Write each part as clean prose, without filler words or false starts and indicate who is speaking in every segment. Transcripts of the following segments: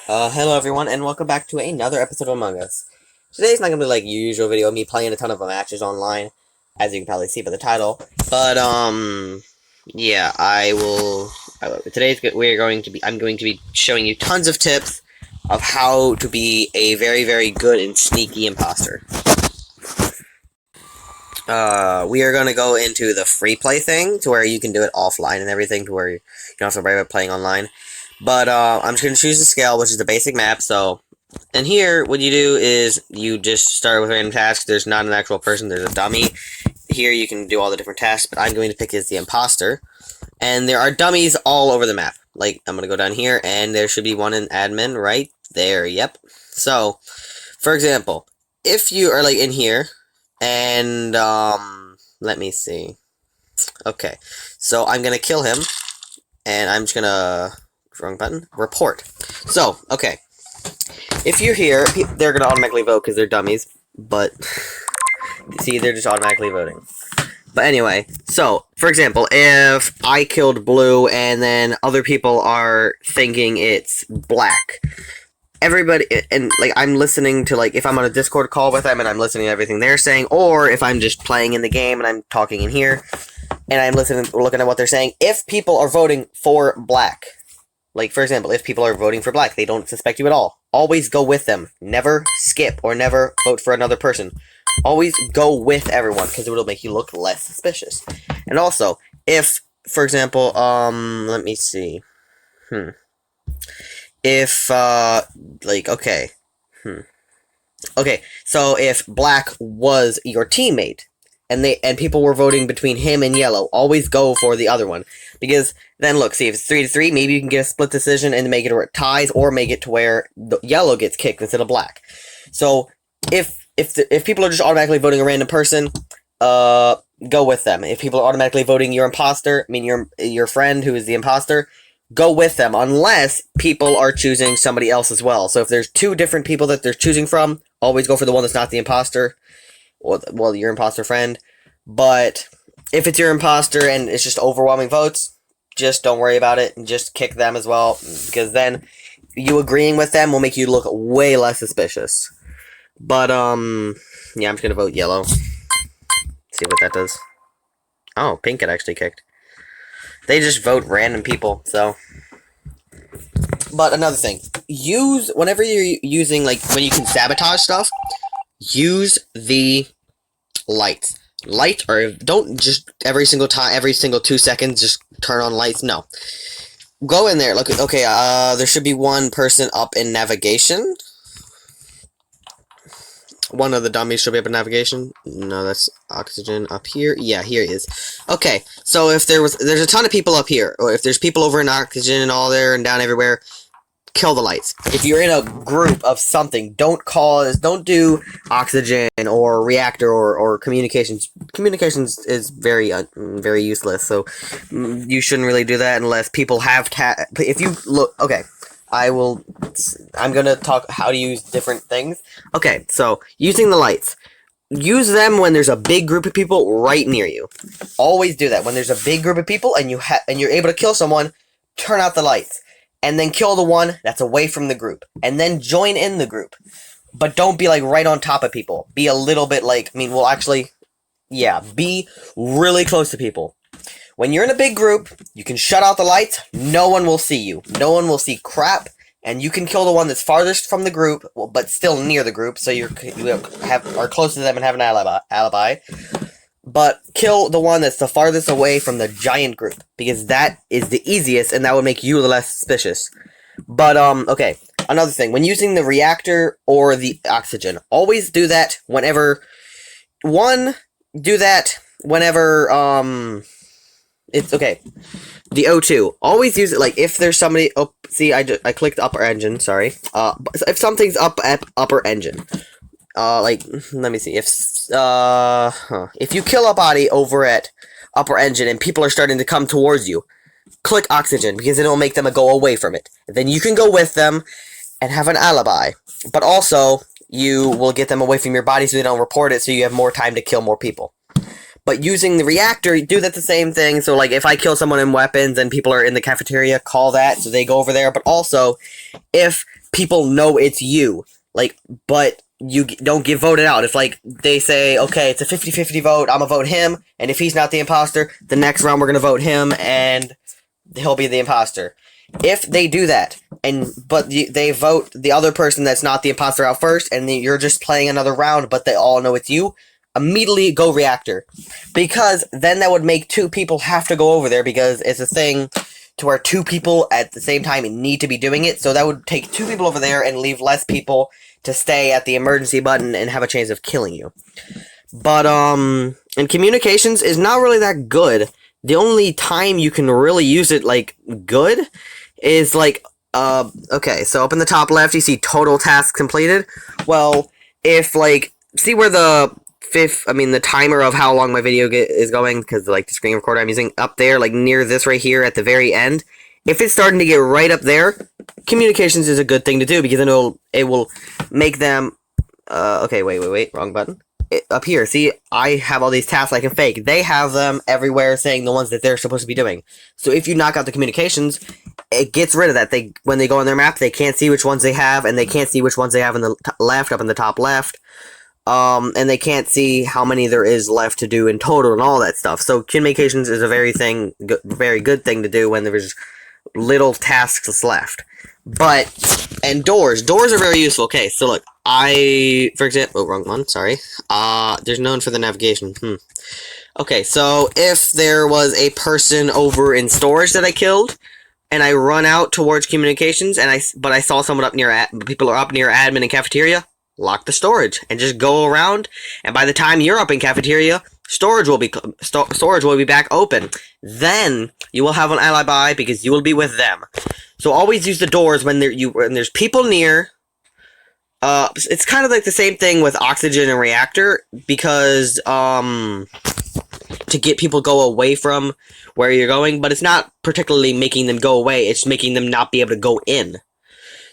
Speaker 1: Hello everyone, and welcome back to another episode of Among Us. Today's not gonna be like usual video of me playing a ton of matches online, as you can probably see by the title. But yeah, I'm going to be showing you tons of tips of how to be a very, very good and sneaky imposter. We are gonna go into the free play thing, to where you can do it offline and everything, to where you don't have to worry about playing online. But I'm just going to choose the scale, which is the basic map. So, and here, what you do is you just start with random tasks. There's not an actual person, there's a dummy. Here you can do all the different tasks, but I'm going to pick as the imposter. And there are dummies all over the map. Like, I'm going to go down here, and there should be one in admin right there. Yep. So, for example, if you are, like, in here, and, let me see. Okay. So, I'm going to kill him, and I'm just going to... wrong button. Report. So, okay. If you're here, they're gonna automatically vote because they're dummies. But, see, they're just automatically voting. But anyway, so, for example, if I killed Blue and then other people are thinking it's Black, everybody, and, like, I'm listening to, like, if I'm on a Discord call with them and I'm listening to everything they're saying, or if I'm just playing in the game and I'm talking in here, and I'm looking at what they're saying, if people are voting for Black, like, for example, if people are voting for Black, they don't suspect you at all. Always go with them. Never skip or never vote for another person. Always go with everyone, because it will make you look less suspicious. And also, if, for example, let me see. If, like, okay. Okay, so if Black was your teammate, and people were voting between him and Yellow, always go for the other one. Because then look, see, if it's 3-3, maybe you can get a split decision and make it where it ties, or make it to where the Yellow gets kicked instead of Black. So if people are just automatically voting a random person, go with them. If people are automatically voting your imposter, I mean your friend who is the imposter, go with them, unless people are choosing somebody else as well. So if there's two different people that they're choosing from, always go for the one that's not the imposter. Well, your imposter friend. But if it's your imposter and it's just overwhelming votes, just don't worry about it and just kick them as well, because then you agreeing with them will make you look way less suspicious. But yeah, I'm just gonna vote Yellow. See what that does. Oh, Pink got actually kicked. They just vote random people, so. But another thing, whenever you're using, like, when you can sabotage stuff, use the lights. Lights, or don't just every single 2 seconds just turn on lights. No. Go in there. Look, okay, there should be one person up in navigation. One of the dummies should be up in navigation. No, that's oxygen up here. Yeah, here it is. Okay, so if there's a ton of people up here, or if there's people over in oxygen and all there and down everywhere, kill the lights. If you're in a group of something, don't do oxygen or reactor or communications. Communications is very useless, so you shouldn't really do that unless people have if you look, okay, I'm gonna talk how to use different things. Okay, so using the lights. Use them when there's a big group of people right near you. Always do that. When there's a big group of people and you're able to kill someone, turn out the lights. And then kill the one that's away from the group. And then join in the group. But don't be, like, right on top of people. Be a little bit, like, be really close to people. When you're in a big group, you can shut out the lights. No one will see you. No one will see crap. And you can kill the one that's farthest from the group, but still near the group, so you are close to them and have an alibi. But kill the one that's the farthest away from the giant group, because that is the easiest, and that would make you less suspicious. But, okay, another thing, when using the reactor or the oxygen, always do that whenever, it's, okay, the O2, always use it, like, if there's somebody, oh, see, I clicked upper engine, sorry, if something's up at upper engine, like, let me see, if you kill a body over at upper engine and people are starting to come towards you, click oxygen, because it'll make them go away from it. Then you can go with them and have an alibi. But also, you will get them away from your body so they don't report it, so you have more time to kill more people. But using the reactor, do that the same thing. So, like, if I kill someone in weapons and people are in the cafeteria, call that so they go over there. But also, if people know it's you. Like, but you don't get voted out. If, like, they say, okay, it's a 50-50 vote, I'm gonna vote him, and if he's not the imposter, the next round we're gonna vote him, and he'll be the imposter. If they do that, but they vote the other person that's not the imposter out first, and you're just playing another round, but they all know it's you, immediately go reactor. Because then that would make 2 people have to go over there, because it's a thing to where 2 people at the same time need to be doing it, so that would take 2 people over there and leave less people to stay at the emergency button and have a chance of killing you. But, and communications is not really that good. The only time you can really use it, like, good is, like, okay, so up in the top left, you see total tasks completed. Well, if, like, see where the timer of how long my video is going, because, like, the screen recorder I'm using, up there, like, near this right here at the very end, if it's starting to get right up there, communications is a good thing to do, because then it will make them, okay, wait, wrong button. Up here, see, I have all these tasks I can fake. They have them everywhere saying the ones that they're supposed to be doing. So if you knock out the communications, it gets rid of that. When they go on their map, they can't see which ones they have, and they can't see which ones they have in the left, up in the top left. And they can't see how many there is left to do in total and all that stuff. So communications is a very good thing to do when there's little tasks left. And doors are very useful. Okay, so look, for example, oh, wrong one, sorry. There's none for the navigation. Okay, so if there was a person over in storage that I killed, and I run out towards communications, but I saw someone people are up near admin and cafeteria, lock the storage and just go around, and by the time you're up in cafeteria, storage will be back open. Then you will have an alibi because you will be with them. So always use the doors when there's people near. It's kind of like the same thing with oxygen and reactor, because to get people go away from where you're going, but it's not particularly making them go away, it's making them not be able to go in.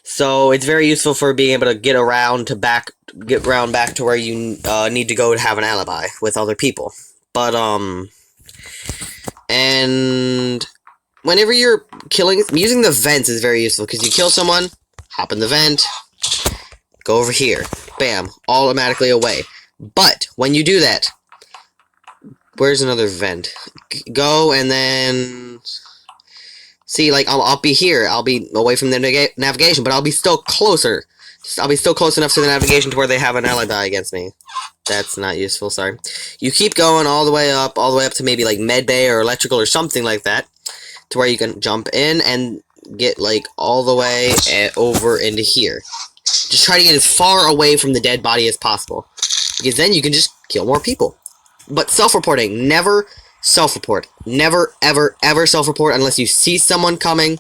Speaker 1: So it's very useful for being able to get around back to where you need to go to have an alibi with other people. But and whenever you're using the vents is very useful, because you kill someone, hop in the vent, go over here, bam, automatically away. But when you do that, where's another vent? Go and then see, like, I'll be here. I'll be away from the navigation, but I'll be still closer. I'll be still close enough to the navigation to where they have an alibi against me. That's not useful, sorry. You keep going all the way up to maybe, like, med bay or electrical or something like that, to where you can jump in and get, like, all the way over into here. Just try to get as far away from the dead body as possible, because then you can just kill more people. But self-reporting, never self-report. Never, ever, ever self-report unless you see someone coming.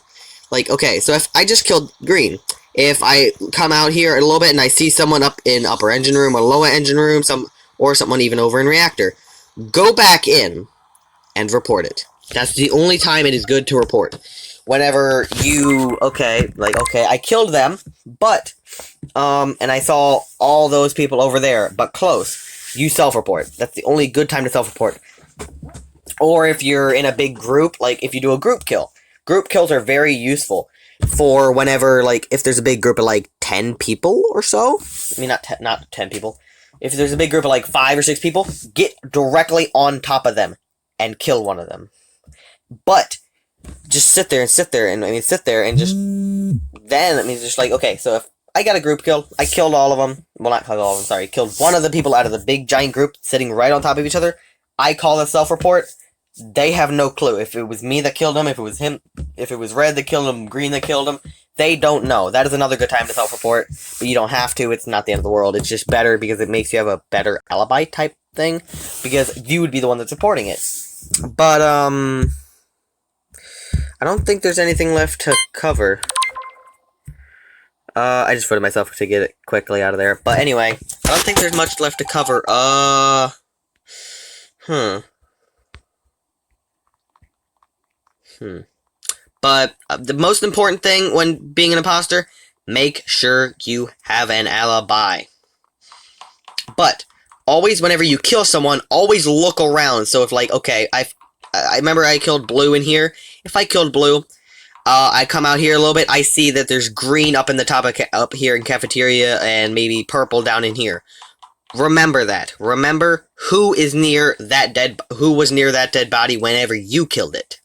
Speaker 1: Like, okay, so if I just killed Green, if I come out here a little bit and I see someone up in upper engine room or lower engine room, or someone even over in reactor, go back in and report it. That's the only time it is good to report. Whenever I killed them, but, and I saw all those people over there, but close. You self-report. That's the only good time to self-report. Or if you're in a big group, like if you do a group kill. Group kills are very useful for whenever, like, if there's a big group of, like, 10 people or so. I mean, not 10 people. If there's a big group of, like, 5 or 6 people, get directly on top of them and kill one of them. But just sit there and just, then, I mean, just like, okay, so if I got a group kill, I killed all of them, well, not killed all of them, sorry, killed one of the people out of the big giant group sitting right on top of each other, I call a self-report, they have no clue. If it was me that killed him, if it was him, if it was red that killed him, green that killed him, they don't know. That is another good time to self-report, but you don't have to, it's not the end of the world, it's just better because it makes you have a better alibi type thing, because you would be the one that's reporting it. But, I don't think there's anything left to cover. I just voted myself to get it quickly out of there. But anyway, I don't think there's much left to cover. But the most important thing when being an imposter, make sure you have an alibi. But always, whenever you kill someone, always look around. So if, like, okay, I remember I killed Blue in here. If I killed Blue, I come out here a little bit. I see that there's green up in the top of up here in cafeteria, and maybe purple down in here. Remember that. Remember who is near that who was near that dead body whenever you killed it.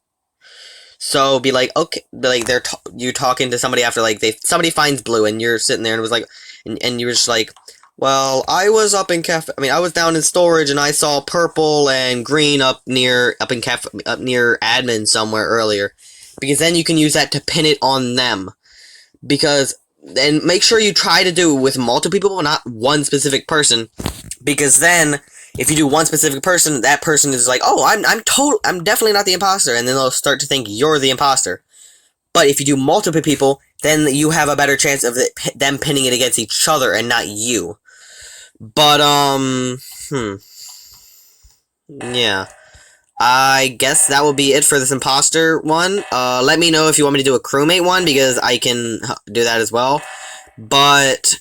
Speaker 1: So be like, okay, be like you talking to somebody after like somebody finds blue, and you're sitting there and was like, and you were just like, well, I was up in I was down in storage and I saw purple and green up near up near admin somewhere earlier, because then you can use that to pin it on them. Because and make sure you try to do it with multiple people, not one specific person, because then if you do one specific person, that person is like, oh, I'm definitely not the imposter, and then they'll start to think you're the imposter. But if you do multiple people, then you have a better chance of them pinning it against each other and not you. But, yeah. I guess that will be it for this imposter one. Let me know if you want me to do a crewmate one, because I can do that as well. But,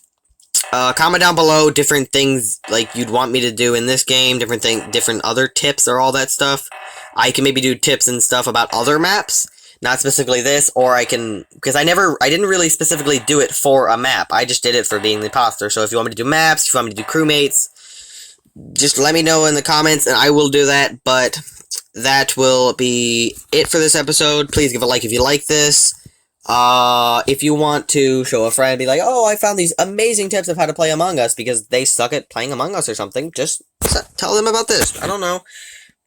Speaker 1: comment down below different things, like, you'd want me to do in this game, different other tips or all that stuff. I can maybe do tips and stuff about other maps, not specifically this, or I can, because I didn't really specifically do it for a map. I just did it for being the imposter. So if you want me to do maps, if you want me to do crewmates, just let me know in the comments, and I will do that. But that will be it for this episode. Please give a like if you like this. If you want to show a friend, be like, oh, I found these amazing tips of how to play Among Us because they suck at playing Among Us or something, just tell them about this. I don't know.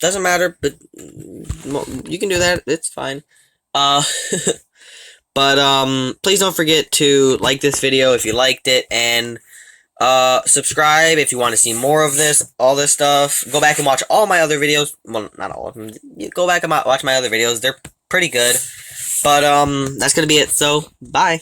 Speaker 1: Doesn't matter, but you can do that. It's fine. But, please don't forget to like this video if you liked it, and, subscribe if you want to see more of this, all this stuff. Go back and watch all my other videos. Well, not all of them. Go back and watch my other videos. They're pretty good. But, that's gonna be it. So, bye.